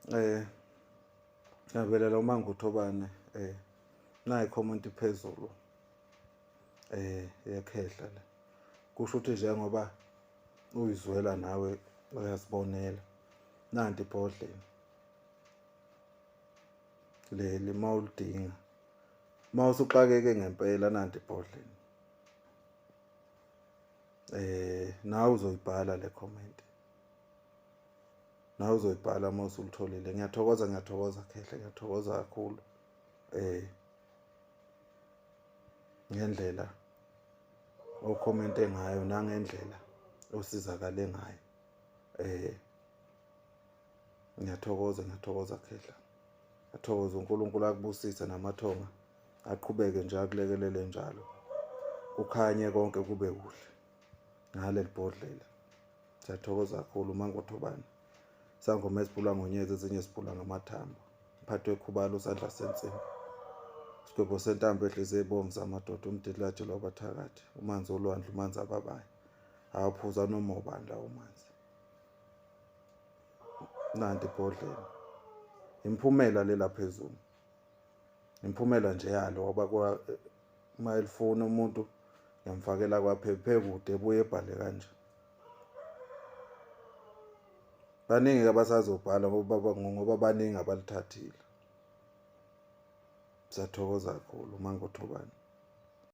Ngiyabela lo Mangothobane nayi comment phezulu yekhehla le. Kusho ukuthi njengoba uyizwela nawe uyazibonela. Nanti ibhodlela leli mawulidinga. Mawusuxakeke ngempela nanti ibhodlela. Nawe uzoyibhala le comment. Nawe uzoyibhala mawusulitholile. Ngiyathokoza khehla, ngiyathokoza kakhulu. Ngendlela okhomente ngayo nangendlela osizakale ngayo. Ngiyathokoza khehla. Ngiyathokoza uNkulunkulu akubusise namathonga aqhubeke nje akulekelele njalo. Kukhanye konke kube kuhle ngaleli bhodlela. Siyathokoza kakhulu Mangothobane. Isangoma esibhula ngonyezi ezinye sibhula ngamathambo. Mphathwe khubala usandla sensimbi. Isigwebo sentambo ehlise ibomvu zamadoda umdilathi lobathakathi. Umanzi olwandle umanzi ababayo. Awuphuza noma ubani lawo manzi. Nanti ibhodlela. Imphumela lela phezulu. Imphumela nje yalo ngoba mayelifuna umuntu ngiyamfakela kwaphephe kude ebuye ebhale kanje. Baningi abasazobhala ngoba baningi abalithathile. Siyathokoza kakhulu Mangothobane.